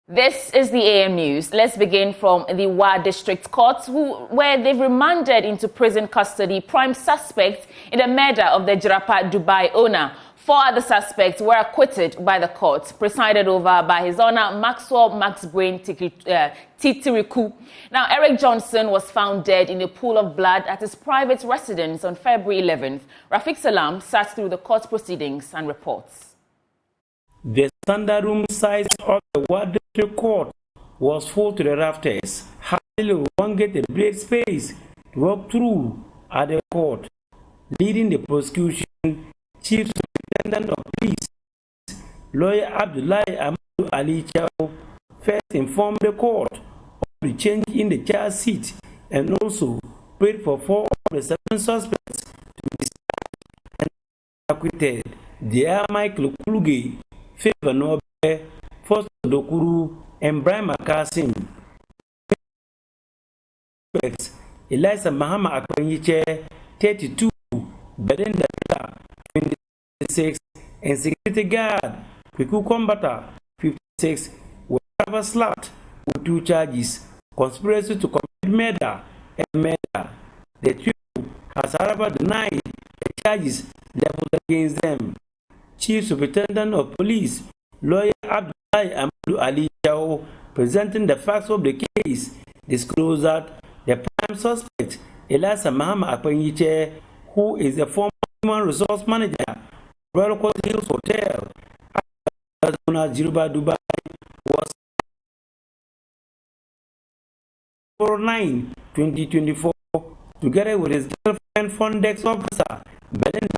This is the AM News. Let's begin from the Wa District Court, where they've remanded into prison custody prime suspects in the murder of the Jirapa Dubai owner. 4 other suspects were acquitted by the court, presided over by His Honor Maxwell Max Brain Titiriku. Now, Eric Johnson was found dead in a pool of blood at his private residence on February 11th. Rafiq Salam sat through the court proceedings and reports. The standard room size of the Wa District Court was full to the rafters. Hardly one get a great space to walk through at the court. Leading the prosecution, Chief Superintendent of Police, Lawyer Abdullahi Ahmadu Ali Chao, first informed the court of the change in the charge sheet and also prayed for 4 of the 7 suspects to be and acquitted. They are Michael Kuluge, Favor Nobe, Foster Dokuru, and Brian Makasim. Eliza Mahama Akwanyiche, 32, Belinda 26, and security guard Kwiku Kombata, 56, were ever slapped with 2 charges: conspiracy to commit murder and murder. The 2 has however denied the charges leveled against them. Chief Superintendent of Police, Lawyer Abdullahi Ahmadu Ali Chao, presenting the facts of the case, disclosed that the prime suspect, Eliza Mahama Akwanyiche, who is the former human resource manager of Royal Court Hills Hotel, Dubai, was 9/2024, together with his girlfriend, front desk officer, Belinda,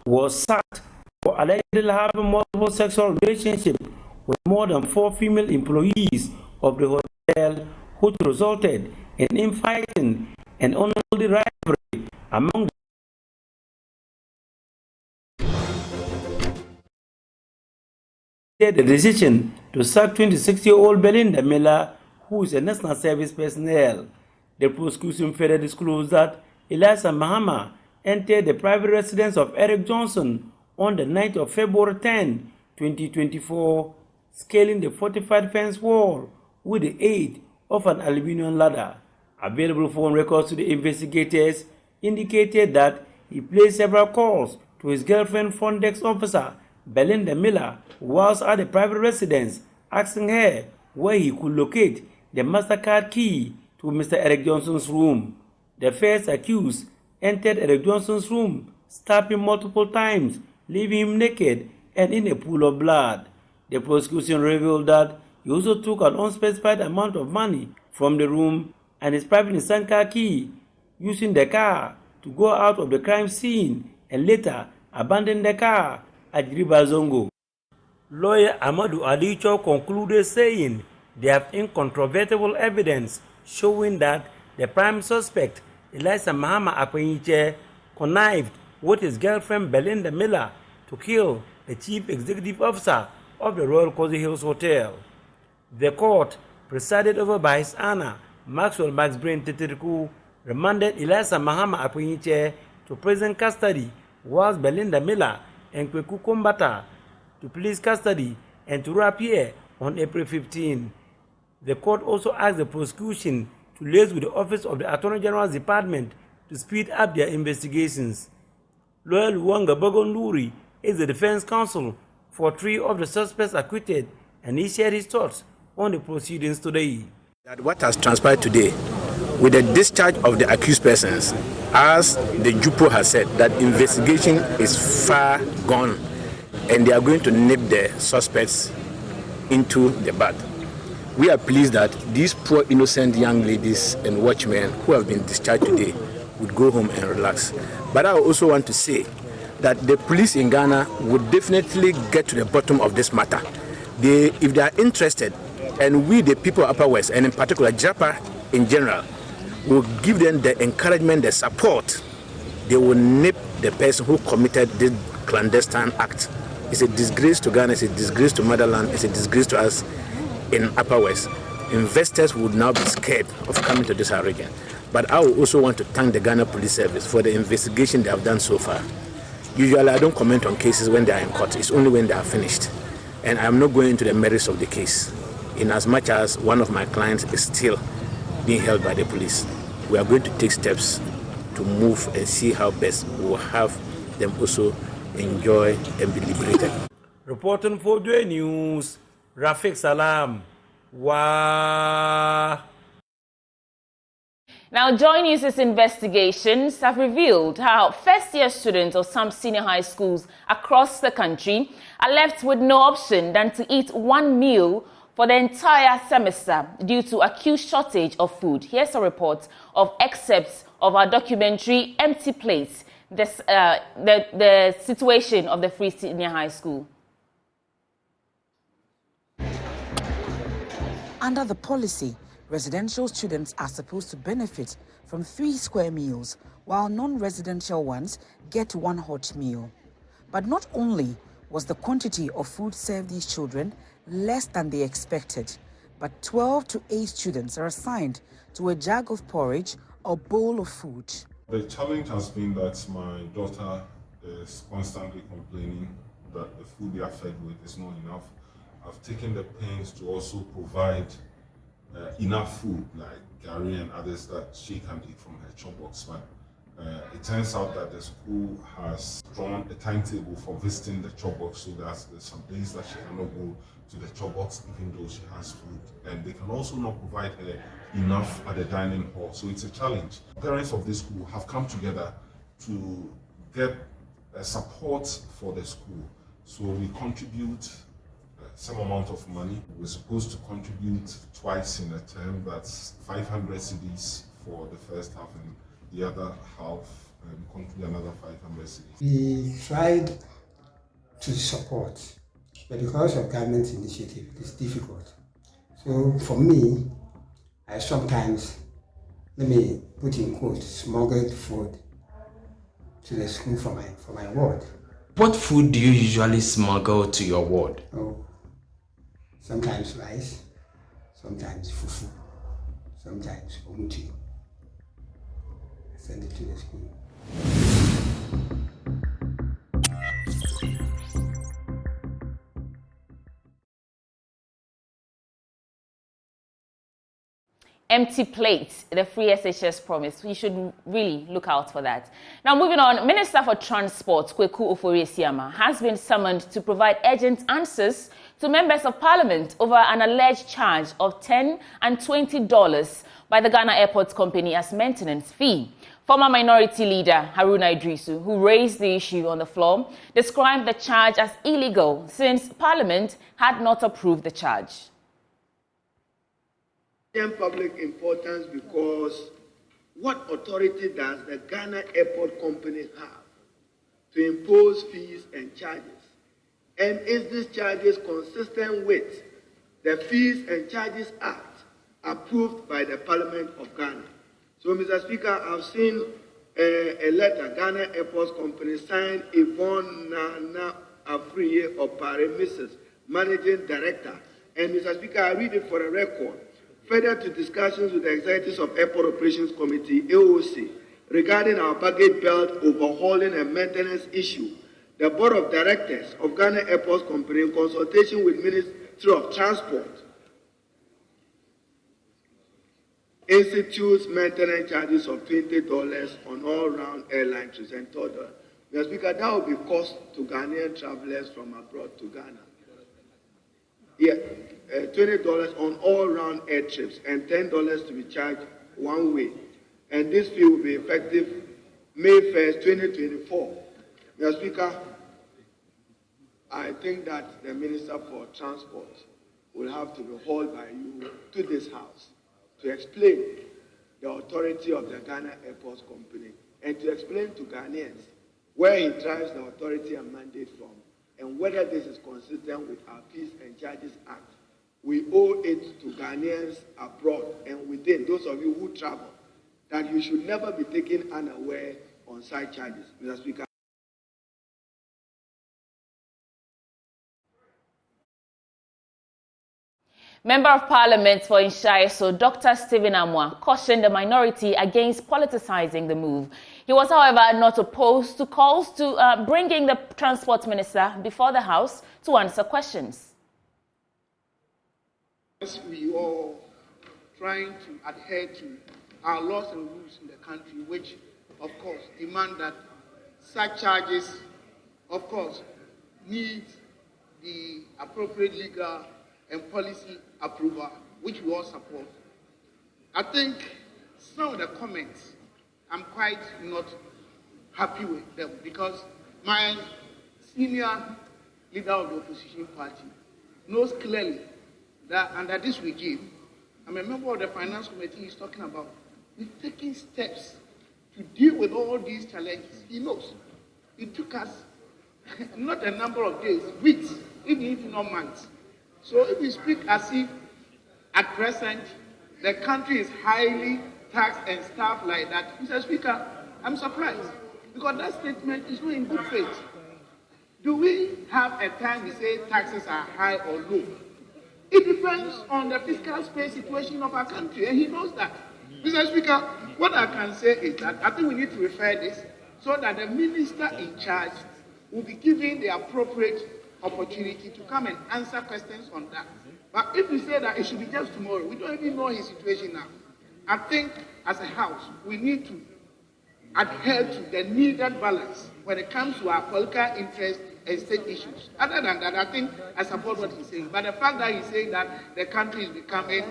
was sacked for allegedly having multiple sexual relationships with more than 4 female employees of the hotel, which resulted in infighting and unhealthy rivalry among the decision to sack 26-year-old Belinda Miller, who is a national service personnel. The prosecution further disclosed that Eliza Mahama entered the private residence of Eric Johnson on the night of February 10, 2024, scaling the fortified fence wall with the aid of an aluminum ladder. Available phone records to the investigators indicated that he placed several calls to his girlfriend, front desk officer Belinda Miller, whilst at the private residence, asking her where he could locate the MasterCard key to Mr. Eric Johnson's room. The first accused entered Eric Johnson's room, stabbed him multiple times, leaving him naked and in a pool of blood. The prosecution revealed that he also took an unspecified amount of money from the room and his private Nissan car key, using the car to go out of the crime scene and later abandon the car at Ribazongo. Lawyer Ahmadu Ali Chao concluded saying they have incontrovertible evidence showing that the prime suspect, Eliza Mahama Akwanyiche, connived with his girlfriend Belinda Miller to kill the chief executive officer of the Royal Court Hills Hotel. The court, presided over by His Honor Maxwell Max Brain Titiriku, remanded Eliza Mahama Akwanyiche to prison custody, whilst Belinda Miller and Kweku Kombata to police custody and to reappear on April 15. The court also asked the prosecution to liaise with the Office of the Attorney General's Department to speed up their investigations. Lawyer Luwanga Bagonduri is the defense counsel for 3 of the suspects acquitted, and he shared his thoughts on the proceedings today. That what has transpired today with the discharge of the accused persons, as the JUPO has said, that investigation is far gone and they are going to nip the suspects into the bud. We are pleased that these poor innocent young ladies and watchmen who have been discharged today would go home and relax. But I also want to say that the police in Ghana would definitely get to the bottom of this matter. If they are interested, and we the people of Upper West, and in particular Japa in general, will give them the encouragement, the support, they will nip the person who committed this clandestine act. It's a disgrace to Ghana, it's a disgrace to motherland, it's a disgrace to us in Upper West. Investors would now be scared of coming to this region. But I will also want to thank the Ghana Police Service for the investigation they have done so far. Usually, I don't comment on cases when they are in court. It's only when they are finished. And I'm not going into the merits of the case. In as much as one of my clients is still being held by the police, we are going to take steps to move and see how best we will have them also enjoy and be liberated. Reporting for JoyNews, Rafiq Salam. Wow. Now, JoyNews' investigations have revealed how first-year students of some senior high schools across the country are left with no option than to eat one meal for the entire semester due to acute shortage of food. Here's a report of excerpts of our documentary, Empty Plates, the situation of the Free Senior High School. Under the policy, residential students are supposed to benefit from 3 square meals, while non-residential ones get 1 hot meal. But not only was the quantity of food served these children less than they expected, but 12 to 8 students are assigned to a jug of porridge or bowl of food. The challenge has been that my daughter is constantly complaining that the food they are fed with is not enough. I've taken the pains to also provide enough food like gari and others that she can eat from her chop box. But it turns out that the school has drawn a timetable for visiting the chop box, so there's some days that she cannot go to the chop box even though she has food, and they can also not provide her enough at the dining hall. So it's a challenge. Parents of this school have come together to get support for the school. So we contribute some amount of money. We're supposed to contribute twice in a term. That's 500 cedis for the first half, and the other half contribute another 500 cedis. We tried to support, but because of government initiative, it's difficult. So for me, I sometimes, let me put in quotes, smuggled food to the school for my ward. What food do you usually smuggle to your ward? Oh, sometimes rice, sometimes fufu, sometimes omuti. I send it to the school. Empty plates, the free SHS promise. We should really look out for that. Now, moving on, Minister for Transport, Akufo-Addo, has been summoned to provide urgent answers to members of Parliament over an alleged charge of $10 and $20 by the Ghana Airports Company as maintenance fee. Former Minority Leader Haruna Iddrisu, who raised the issue on the floor, described the charge as illegal since Parliament had not approved the charge. Public importance because what authority does the Ghana Airport Company have to impose fees and charges? And is these charges consistent with the Fees and Charges Act approved by the Parliament of Ghana? So, Mr. Speaker, I've seen a letter Ghana Airports Company signed Yvonne Nana Afriye Opare, Mrs. Managing Director. And, Mr. Speaker, I read it for the record. Further to discussions with the executives of Airport Operations Committee, AOC, regarding our baggage belt overhauling and maintenance issue, the Board of Directors of Ghana Airports Company, in consultation with Ministry of Transport, institutes maintenance charges of $20 on all-round airline trips and $12. Mr. Speaker, that will be cost to Ghanaian travelers from abroad to Ghana. Yeah, $20 on all-round air trips and $10 to be charged one way. And this fee will be effective May 1st, 2024. Mr. Speaker, I think that the Minister for Transport will have to be hauled by you to this House to explain the authority of the Ghana Airports Company and to explain to Ghanaians where he derives the authority and mandate from, and whether this is consistent with our Fees and Charges Act. We owe it to Ghanaians abroad and within, those of you who travel, that you should never be taken unaware on side charges. Mr. Speaker. Member of Parliament for Inshaiso, Dr. Stephen Amwa, cautioned the minority against politicizing the move. He was, however, not opposed to calls to bringing the Transport Minister before the House to answer questions. We are trying to adhere to our laws and rules in the country, which, of course, demand that such charges, of course, need the appropriate legal and policy approval, which we all support. I think some of the comments, I'm quite not happy with them, because my senior leader of the opposition party knows clearly that under this regime, I'm a member of the Finance Committee, he's talking about, we're taking steps to deal with all these challenges. He knows. It took us not a number of days, weeks, even if not months. So if we speak as if at present the country is highly taxed and stuff like that, Mr. Speaker, I'm surprised, because that statement is not in good faith. Do we have a time we say taxes are high or low? It depends on the fiscal space situation of our country, and he knows that. Mr. Speaker, what I can say is that I think we need to refer this so that the minister in charge will be given the appropriate opportunity to come and answer questions on that. But if we say that it should be just tomorrow, we don't even know his situation now. I think as a house, we need to adhere to the needed balance when it comes to our political interest and state issues. Other than that, I think I support what he's saying. But the fact that he's saying that the country is becoming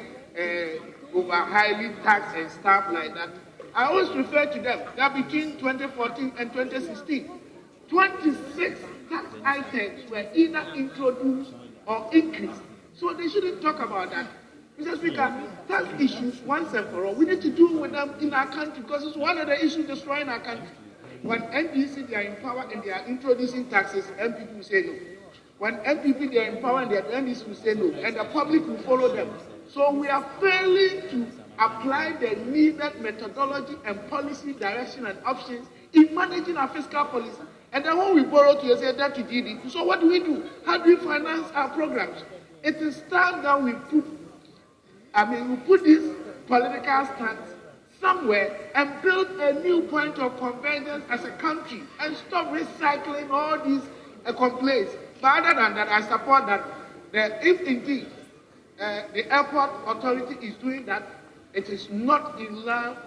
over highly taxed and stuff like that, I always refer to them that between 2014 and 2016, 26 tax items were either introduced or increased. So they shouldn't talk about that. Mr. Speaker, tax issues, once and for all, we need to deal with them in our country, because it's one of the issues destroying our country. When NDC, they are in power and they are introducing taxes, MPP will say no. When MPP, they are in power and the NDC will say no, and the public will follow them. So we are failing to apply the needed methodology and policy direction and options in managing our fiscal policy. And then when we borrow to say that to GDP, so what do? How do we finance our programs? It is time that we put this political stance somewhere and build a new point of convergence as a country and stop recycling all these complaints. But other than that, I support that if indeed the airport authority is doing that, it is not in line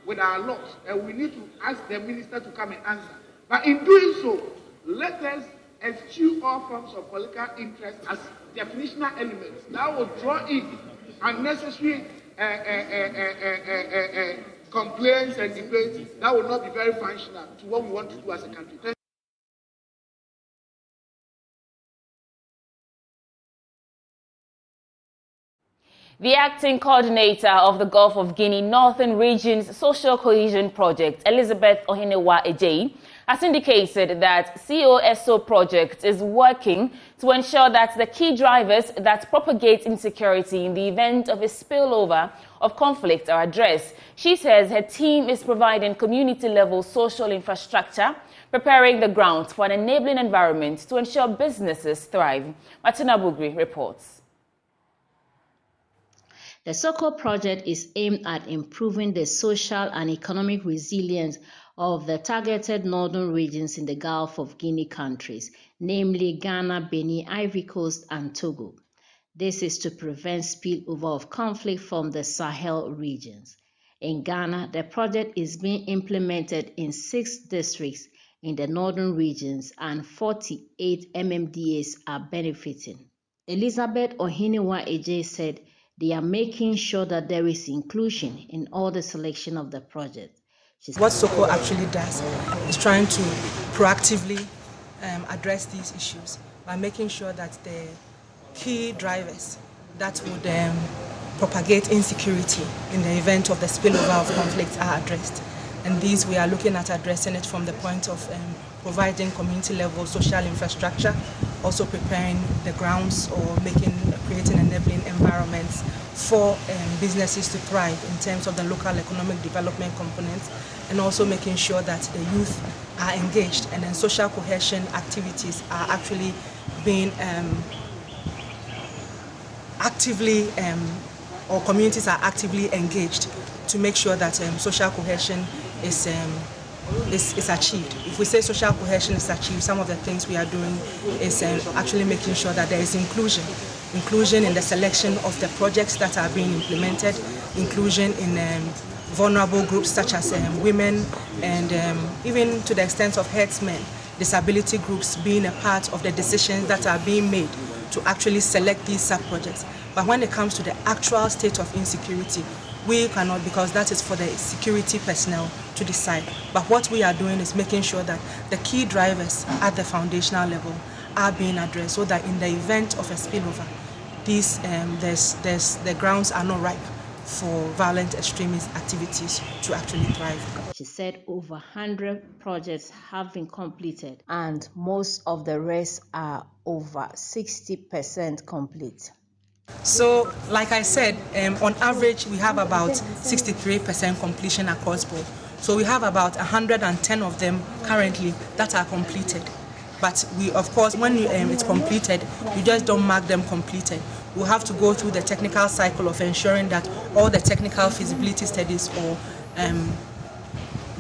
with our laws, and we need to ask the minister to come and answer. But in doing so, let us eschew all forms of political interest as definitional elements that will draw in unnecessary complaints and debates that will not be very functional to what we want to do as a country. The acting coordinator of the Gulf of Guinea Northern Region's Social Cohesion Project, Elizabeth Ohinewa-Ejei, has indicated that COSO project is working to ensure that the key drivers that propagate insecurity in the event of a spillover of conflict are addressed. She says her team is providing community-level social infrastructure, preparing the ground for an enabling environment to ensure businesses thrive. Martina Bugri reports. The SOCO project is aimed at improving the social and economic resilience of the targeted northern regions in the Gulf of Guinea countries, namely Ghana, Benin, Ivory Coast, and Togo. This is to prevent spillover of conflict from the Sahel regions. In Ghana, the project is being implemented in 6 districts in the northern regions, and 48 MMDAs are benefiting. Elizabeth Ohinewa-Ejei said they are making sure that there is inclusion in all the selection of the project. What SOCO actually does is trying to proactively address these issues by making sure that the key drivers that would propagate insecurity in the event of the spillover of conflicts are addressed. And these, we are looking at addressing it from the point of providing community-level social infrastructure, also preparing the grounds or creating enabling environments for businesses to thrive in terms of the local economic development components, and also making sure that the youth are engaged and then social cohesion activities are actually being actively, or communities are actively engaged to make sure that social cohesion is achieved. If we say social cohesion is achieved, some of the things we are doing is actually making sure that there is inclusion in the selection of the projects that are being implemented, inclusion in vulnerable groups such as women, and even to the extent of herdsmen, disability groups being a part of the decisions that are being made to actually select these sub-projects. But when it comes to the actual state of insecurity, we cannot, because that is for the security personnel to decide. But what we are doing is making sure that the key drivers at the foundational level are being addressed, so that in the event of a spillover, the grounds are not ripe for violent extremist activities to actually thrive. She said over 100 projects have been completed, and most of the rest are over 60% complete. So, like I said, on average, we have about 63% completion across board. So we have about 110 of them currently that are completed. But we, of course, when it's completed, you just don't mark them completed. We'll have to go through the technical cycle of ensuring that all the technical feasibility studies or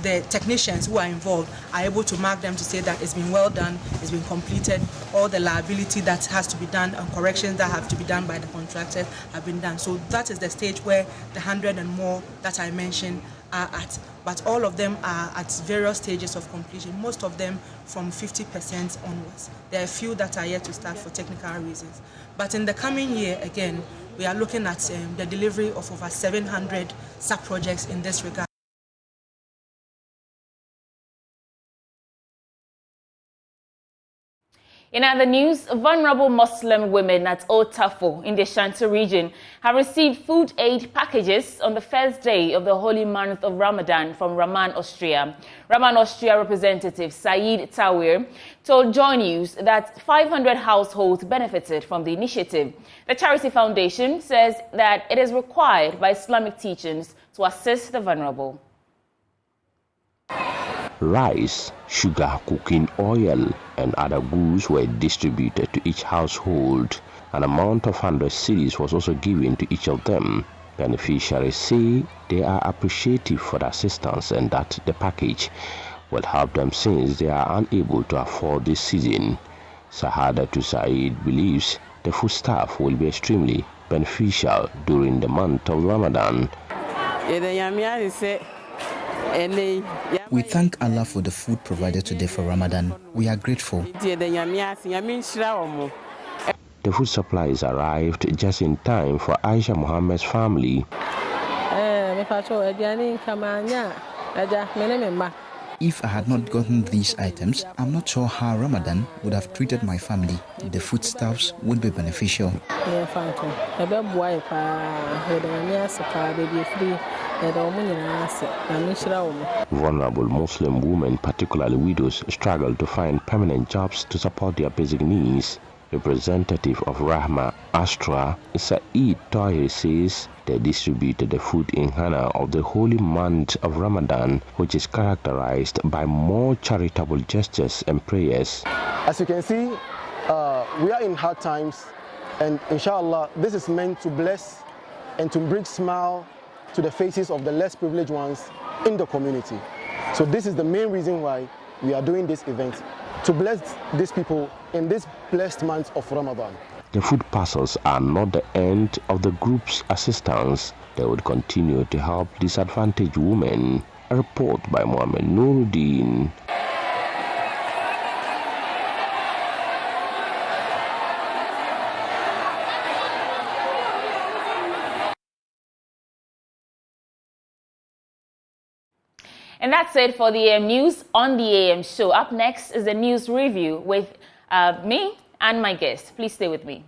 the technicians who are involved are able to mark them to say that it's been well done, it's been completed, all the liability that has to be done and corrections that have to be done by the contractors have been done. So that is the stage where the 100 and more that I mentioned are at. But all of them are at various stages of completion, most of them from 50% onwards. There are a few that are yet to start for technical reasons. But in the coming year, again, we are looking at the delivery of over 700 sub-projects in this regard. In other news, vulnerable Muslim women at Old Tafo in the Ashanti region have received food aid packages on the first day of the holy month of Ramadan from Raman, Austria. Raman, Austria representative Saeed Tawir told JoyNews that 500 households benefited from the initiative. The charity foundation says that it is required by Islamic teachings to assist the vulnerable. Rice, sugar, cooking oil, and other goods were distributed to each household. An amount of 100 cedis was also given to each of them. Beneficiaries say they are appreciative for the assistance and that the package will help them since they are unable to afford this season. Sahada to Saeed believes the food staff will be extremely beneficial during the month of Ramadan. We thank Allah for the food provided today for Ramadan. We are grateful. The food supplies arrived just in time for Aisha Muhammad's family. If I had not gotten these items, I'm not sure how Ramadan would have treated my family. The foodstuffs would be beneficial. Vulnerable Muslim women, particularly widows, struggle to find permanent jobs to support their basic needs. Representative of Rahma Astra, Saeed Toyer, says they distributed the food in honor of the holy month of Ramadan, which is characterized by more charitable gestures and prayers. As you can see, we are in hard times, and inshallah, this is meant to bless and to bring smile to the faces of the less privileged ones in the community. So this is the main reason why we are doing this event, to bless these people in this blessed month of Ramadan. The food parcels are not the end of the group's assistance. They would continue to help disadvantaged women. A report by Mohammed Nuruddin. And that's it for the AM News on the AM show. Up next is the news review with me and my guest. Please stay with me.